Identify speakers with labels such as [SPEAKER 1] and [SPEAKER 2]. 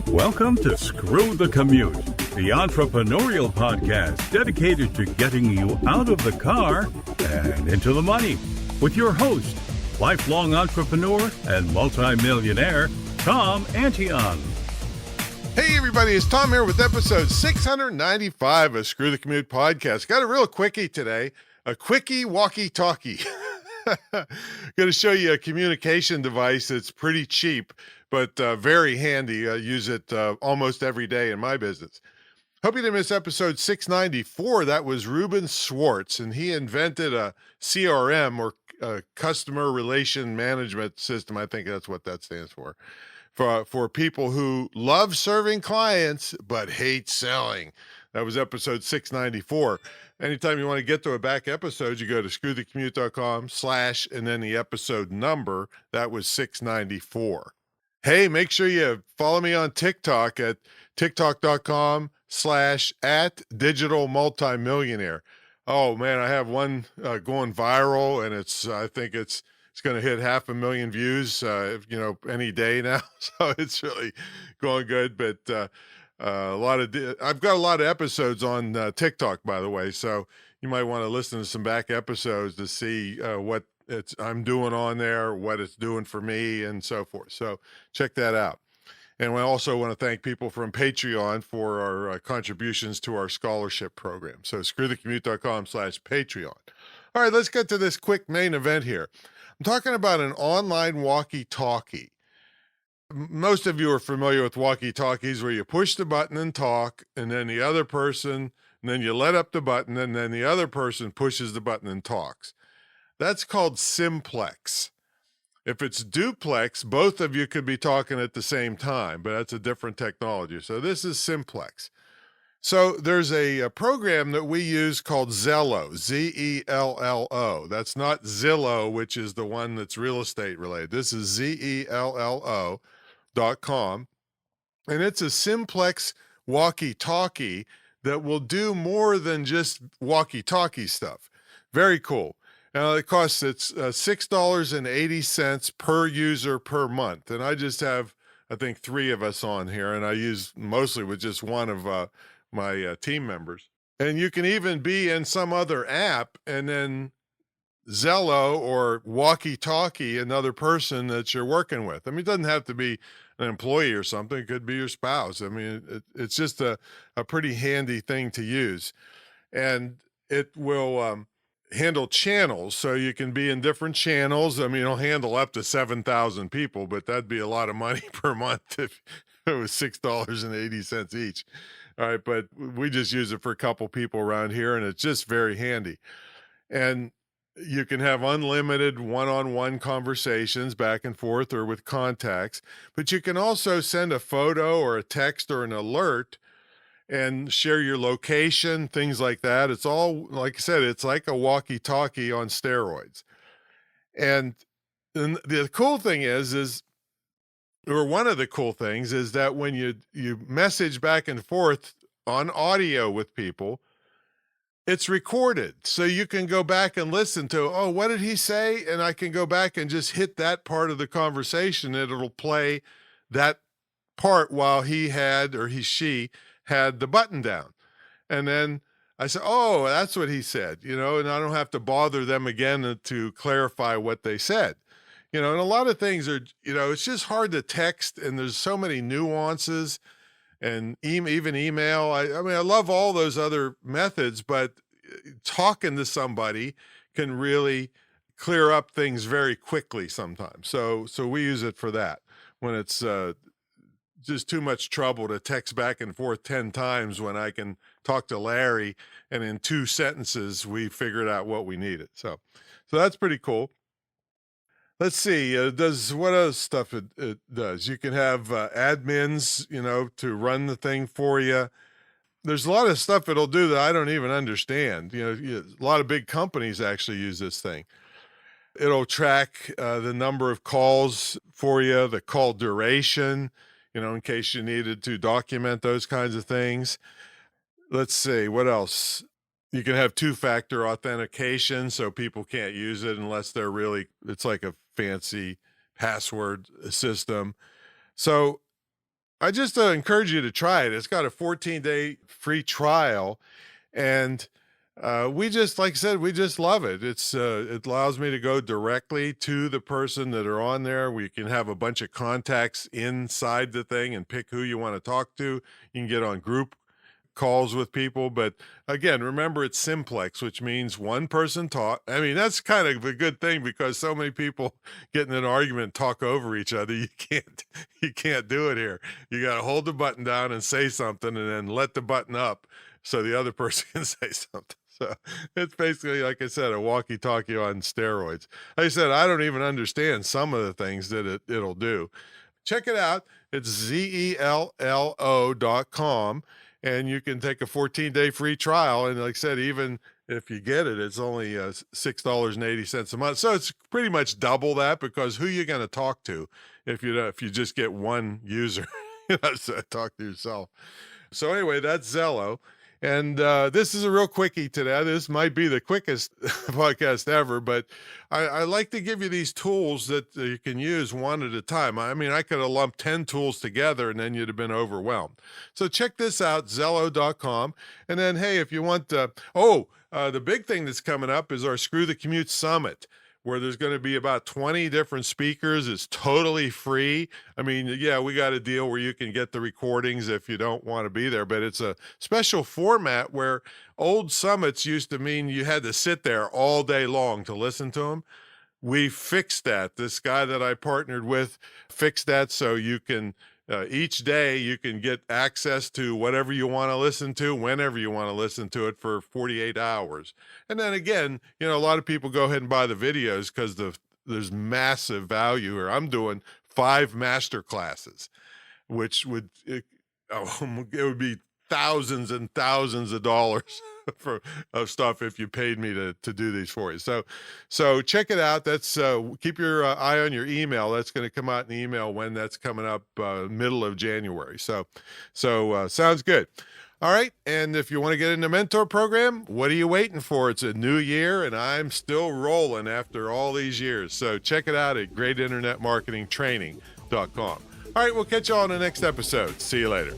[SPEAKER 1] Welcome to Screw the Commute, the entrepreneurial podcast dedicated to getting you out of the car and into the money. With your host, lifelong entrepreneur and multimillionaire, Tom Antion.
[SPEAKER 2] Hey everybody, it's Tom here with episode 695 of Screw the Commute podcast. Got a real quickie today, a quickie walkie talkie. Going to show you a communication device that's pretty cheap, but very handy. I use it almost every day in my business. Hope you didn't miss episode 694. That was Ruben Swartz, and he invented a CRM, or customer relation management system. I think that's what that stands for people who love serving clients but hate selling. That was episode 694. Anytime you want to get to a back episode, you go to screwthecommute.com/ and then the episode number. That was 694. Hey, make sure you follow me on TikTok at tiktok.com/@digitalmultimillionaire. Oh man, I have one going viral, and I think it's going to hit 500,000 views, any day now. So it's really going good. But I've got a lot of episodes on TikTok, by the way. So you might want to listen to some back episodes to see what I'm doing on there, what it's doing for me, and so forth. So check that out. And we also want to thank people from Patreon for our contributions to our scholarship program. So screwthecommute.com/Patreon. All right, let's get to this quick main event here. I'm talking about an online walkie talkie. Most of you are familiar with walkie talkies, where you push the button and talk, and then the other person, and then you let up the button, and then the other person pushes the button and talks. That's called Simplex. If it's Duplex, both of you could be talking at the same time, but that's a different technology. So this is Simplex. So there's a program that we use called Zello, Zello. That's not Zillow, which is the one that's real estate related. This is Zello.com. And it's a Simplex walkie-talkie that will do more than just walkie-talkie stuff. Very cool. It costs $6.80 per user per month. And I just have, I think, 3 of us on here, and I use mostly with just one of my team members. And you can even be in some other app and then Zello or walkie-talkie another person that you're working with. I mean, it doesn't have to be an employee or something. It could be your spouse. I mean, it's just a pretty handy thing to use. And it will handle channels, so you can be in different channels. I mean, it'll handle up to 7,000 people, but that'd be a lot of money per month if it was $6.80 each. All right, but we just use it for a couple people around here, and it's just very handy. And you can have unlimited one-on-one conversations back and forth or with contacts, but you can also send a photo or a text or an alert and share your location, things like that. It's all, like I said, it's like a walkie-talkie on steroids. And the cool thing is one of the cool things is that when you message back and forth on audio with people, it's recorded. So you can go back and listen to, oh, what did he say? And I can go back and just hit that part of the conversation, and it'll play that part while she had the button down. And then I said, oh, that's what he said, and I don't have to bother them again to clarify what they said. And a lot of things are, it's just hard to text, and there's so many nuances, and even email. I mean, I love all those other methods, but talking to somebody can really clear up things very quickly sometimes. So we use it for that when it's just too much trouble to text back and forth 10 times when I can talk to Larry, and in 2 sentences, we figured out what we needed. So that's pretty cool. Let's see, what other stuff it does? You can have admins, to run the thing for you. There's a lot of stuff it'll do that I don't even understand. A lot of big companies actually use this thing. It'll track the number of calls for you, the call duration, in case you needed to document those kinds of things. Let's see, what else? You can have 2-factor authentication, so people can't use it unless it's like a fancy password system. So I just encourage you to try it. It's got a 14-day free trial, and we just, like I said, we just love it. It allows me to go directly to the person that are on there. We can have a bunch of contacts inside the thing and pick who you want to talk to. You can get on group calls with people, but again, remember it's simplex, which means one person talk. I mean, that's kind of a good thing because so many people get in an argument and talk over each other. You can't do it here. You got to hold the button down and say something and then let the button up so the other person can say something. So it's basically, like I said, a walkie-talkie on steroids. Like I said, I don't even understand some of the things that it'll do. Check it out. It's zello.com, and you can take a 14-day free trial. And like I said, even if you get it, it's only $6.80 a month. So it's pretty much double that, because who you going to talk to if you just get one user? So talk to yourself. So anyway, that's Zello. And this is a real quickie today. This might be the quickest podcast ever, but I like to give you these tools that you can use one at a time. I mean, I could have lumped 10 tools together and then you'd have been overwhelmed. So check this out, zello.com. And then, hey, if you want, the big thing that's coming up is our Screw the Commute Summit, where there's going to be about 20 different speakers. It's totally free. I mean, yeah, we got a deal where you can get the recordings if you don't want to be there, but it's a special format where old summits used to mean you had to sit there all day long to listen to them. We fixed that. This guy that I partnered with fixed that, so you can each day you can get access to whatever you want to listen to, whenever you want to listen to it, for 48 hours. And then again, a lot of people go ahead and buy the videos because there's massive value here. I'm doing 5 master classes, which it would be thousands and thousands of dollars of stuff if you paid me to do these for you. So check it out. That's keep your eye on your email. That's going to come out in the email when that's coming up, middle of January. So sounds good. All right. And if you want to get in the mentor program, what are you waiting for? It's a new year and I'm still rolling after all these years. So check it out at greatinternetmarketingtraining.com. All right. We'll catch you all in the next episode. See you later.